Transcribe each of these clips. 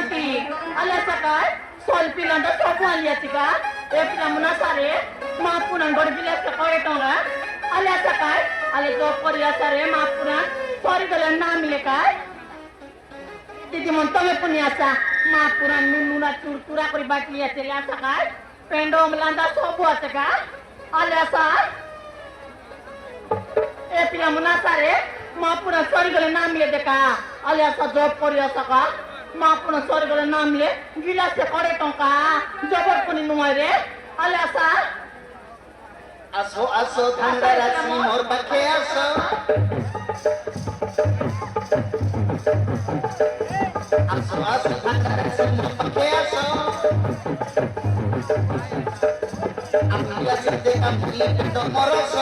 solpi. Ala sakay, solpi lang daw sopo aliya chika. Pila muna sare, maapunan gorbilas ka kore tonga. Ala sakay, ala job koriya sare maapunan. Sorry dalan na mile kay. Didi mon tome punyasa maapunan nununa turtura kori bakliya chila sakay. Pendo melanda sopo achaka. Ala sa pila muna sare maapunan sorry dalan na mile deka. Ala sa job koriya saka. Maapunan sorry dalan na mile gilas ka kore tonga. Jobor puni nuare. Ala sa আসো আসো ঠান্ডা রাখছি মোর পাখে আসো আসো আসো ঠান্ডা রাখছি মোর পাখে আসো আমি আছি দেখা ভুলি তো মরস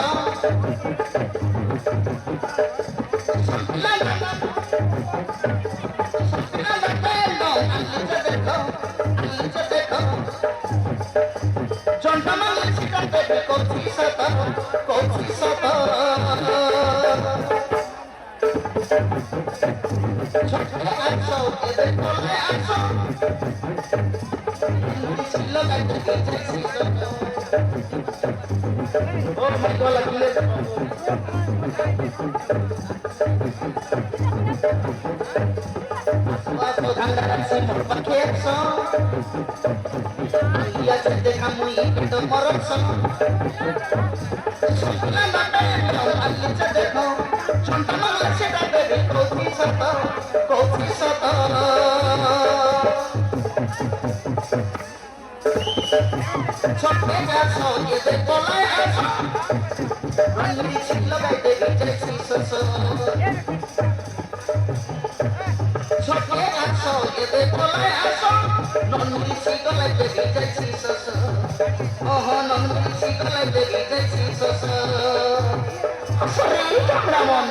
দেখা মুই তো মরস দেখো সন্তান সেটা দেবে কৌশি সত ছোটে গাছ এদের তলায় আসো রঙিন ছিল গাইতে গেছি শস ছোটে গাছ এদের তলায় আসো নন্দিনী গলাইতে গেছি শস ওহ নন্দিনী গলাইতে গেছি শস আসলে কেমন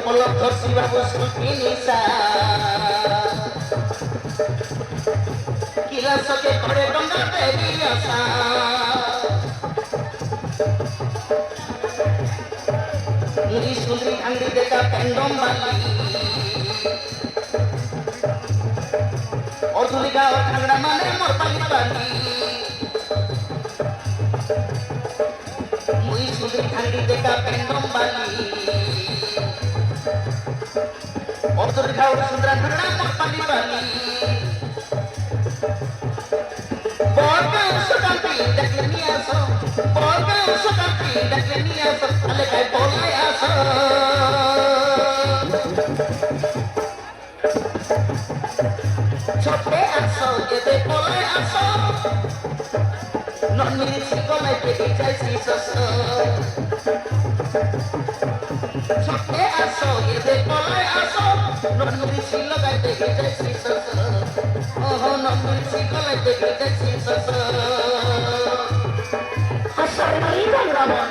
পলক ধরছি বাবু সুলকি নিশা কিলাসকে করে ডঙ্গা দেবী আশা মুড়ি সুন্দরী আঙ্গি দেখা প্যান্ডম বালি অর্ধুলি গাও ঠান্ডা মানে মোর পালি বালি মুড়ি সুন্দরী আঙ্গি দেখা প্যান্ডম বালি অর্ধুলি গাও সুন্দরা ঠান্ডা মোর পালি বালি বর্গা সুকান্তি দেখলে নিয়ে আসো বর্গা সুকান্তি দেখলে নিয়ে আসো আলে গাই বলাই আসো ছোটে আসো এতে বলাই আসো নন্দিনী গলায় পেয়ে যাইছি শস ছোটে আসো এতে বলাই আসো নন্দিনী লগাই পেয়ে যাইছি শস ওহ নন্দিনী গলায় পেয়ে যাইছি শস আসলে কেমন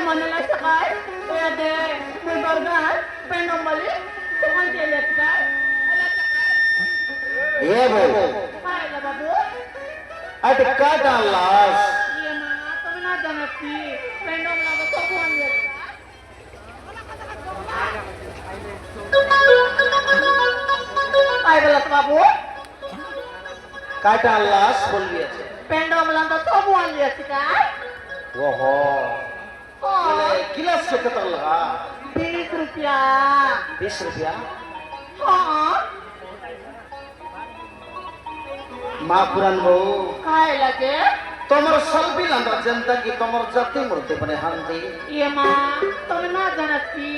manila sakay. Kaya de, may bargan, pendong mali. Tukan tilit ka. Ala sakay. এ বউ Kaya na babu? আট কাটা লাশ Iya ma, kami na janati. Pendong lang ko sobuan lihat ka. Kaya balat babu? কাটা লাশ বলবি আছে Pendong lang ko sobuan lihat ka. ওহো Oh, গিলাস চোখে তো লাগা 20 rupiah. 20 रुपया Oh, মা পুরান বউ kaya lagi? তোমার সলবি লান্দা জনতা কি তোমার জাতি মরতে পারে হান্তি Iya ma, kami na janati.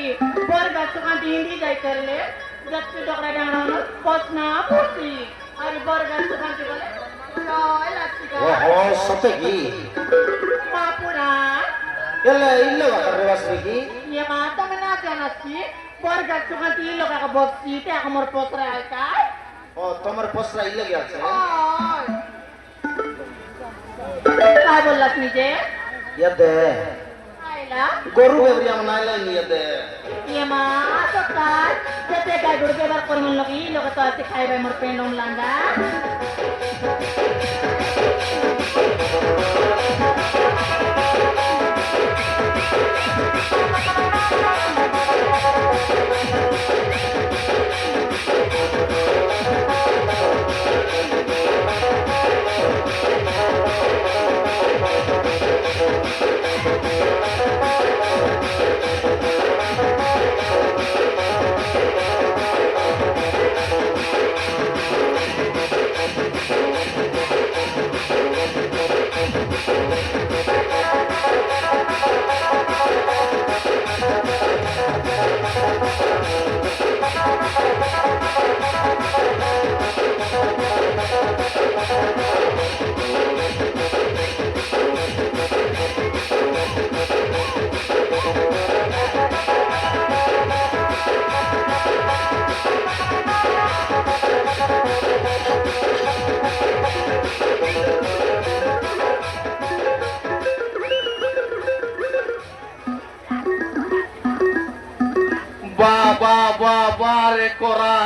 Borga sukan hindi jay karle. Jatti dokra dana pos na pusi. Ari borga sukan ti bole. No, elati ka. ওহো সতে কি Mapura. এলে ইল্লে বাকার রেবাস কি Iya ma, kami na janati. Borga sukan ti ilo ka bosi te ako mor posra ay ka. ও তোমার পসরা ইল্লে গেছে Oh. Kaya bolas ni je? ইয়াদে Kaya গরু বেবরি আমনা ইল্লে নিয়াদে Iya ma, total. Jate kay gurbe bar kormon logi, loga to ati kay bay mor pendong landa. বাবা বাবা রে করা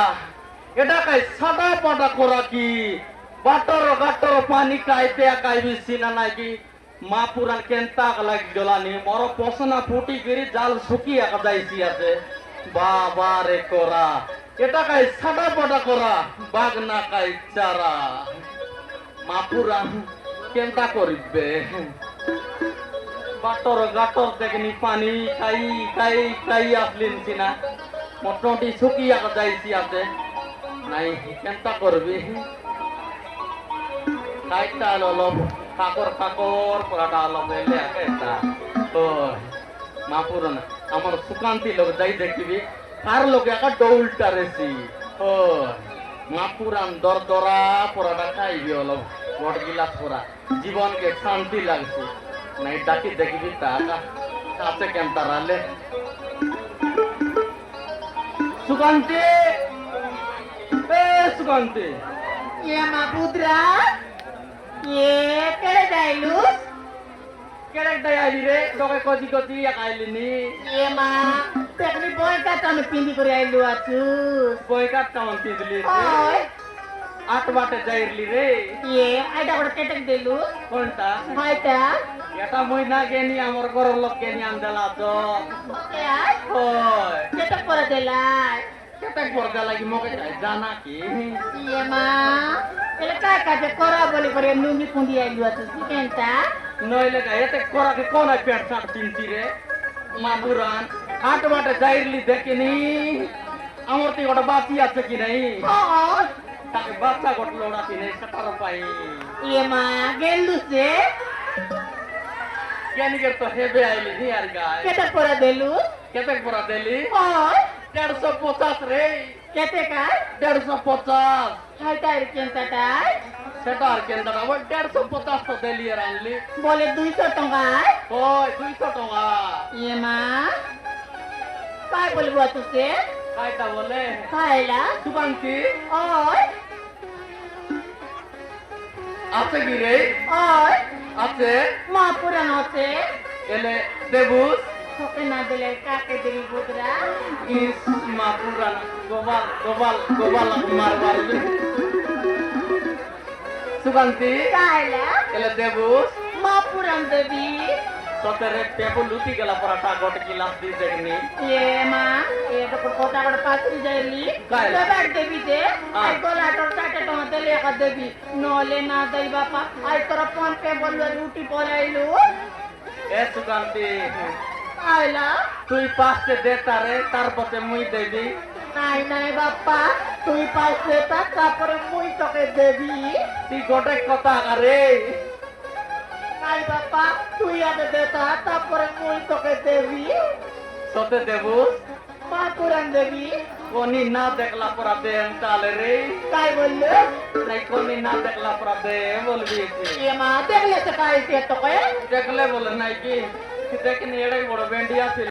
এটা কাই সাদা পাটা করা কি বাটর গাটর পানি কাইতে কাইবি সিনা নাকি মা পুরান কেনতা লাগি গলানি মর পসনা ফুটি গিরি জাল শুকি আকা যাইছি আছে বাবা রে করা এটা কাই সাদা পাটা করা বাগ না কাই চারা মা পুরান কেনতা করিবে বাটর গাটর দেখনি পানি খাই খাই খাই আসলিন সিনা মোটামুটি শুকিয়ে যাইছি আছে নাই কেনতা করবি খাইটা অলপ কাকর কাকর পরাটা অলপ এলে এটা ও মাপুর না আমার সুকান্তি লোক যাই দেখিবি কার লোক একা ডৌলটা রেছি ও মাপুরান দরদরা পরাটা খাইবি অলপ বড় গিলাস পরা জীবনকে শান্তি লাগছে নাই ডাকি দেখবি তা কাছে কেনতা রালে সুকান্তি এ সুকান্তি Iya ma putra. Ye, kere dailus. কেডাক দাই আইলি রে তোকে কজি কজি আইলি নি Iya ma, tekni boy kata anu pindi kuri ailu atu. বই কাট কামন তিদলি Oi, আট বাটে যাইরলি রে ye, ada kore ketek delu. কোনটা Hai ta. এটা মই না গেনি আমার ঘরের লোক গেনি আন্দালা তো Oke ay. ওই Ketek pora delay. কেতে পর্দা লাগি মকে জানা কি Iya ma. Ele kaka kora boli kore nungi pundi ailu atu si kenta. নইলে এতে করাকে কোন প্যান্ট শার্ট কিনছি রে মাপুরান আট বাটে যাইরলি দেখিনি আমার তো ওটা বাতি আছে কি নাই Oi. তাকে বাচ্চা ঘটলো ওরা কিনে সেটার পাই Iya ma, gelus je. জ্ঞানীকের তো হেবে আইলি নি আর গায় Ketek pora delu. কেতে পড়া দিলি Oi. 150 রে Ketek ay. 150 Hai ta ir kenta tai. সেটা আর কেন দাঁড়া ওই 150 তো দিলি আর আনলি Boleh 200 tongga ay. ওই 200 টাকা Iya ma. Kai boleh buat tuh sih? কাইটা বলে Kai lah. সুকান্তি Oi. আছে কি রে Oi. আছে Mapuran ose. এলে দেবুস তোকে না দিলে কাকে দিবি বুদরা? ইস মা পুরান গোপাল গোপাল গোপাল মারবার সুকান্তি কাইলা এলে দেবুস মা পুরান দেবী তোদের টেবুল লুটি গেলা পরাটা গট গিলাস দিয়ে দেখনি এ মা এ তো কথা করে পাত্রি যাইলি কাইলা? দেবার দেবী দে হ্যাঁ। আই গোলাটোর চাটে তোমার দিলে একা দেবী নলে না দেই বাপা আই তোরা ফোন পে বললো রুটি পরাইলু এ সুকান্তি কাইলা তুই পাঁচটে দে তারে তারপরে মুই দেবি নাই নাই বাপ্পা তুই পাইছে তারপরে মুই তোকে দেবী তুই গোটে কথা আরে নাই বাপ্পা তুই আগে দেতা তারপরে মুই তোকে দেবী তোতে দেবুস মা পুরান দেবী কোনি না দেখলা পরা দে তালে রে তাই বললো নাই কোনি না দেখলা পরা দে বলবি কি এ মা দেখলে তো পাইছে তোকে দেখলে বলে নাই কি দেখনি এটাই বড় বেন্ডিয়া ছিল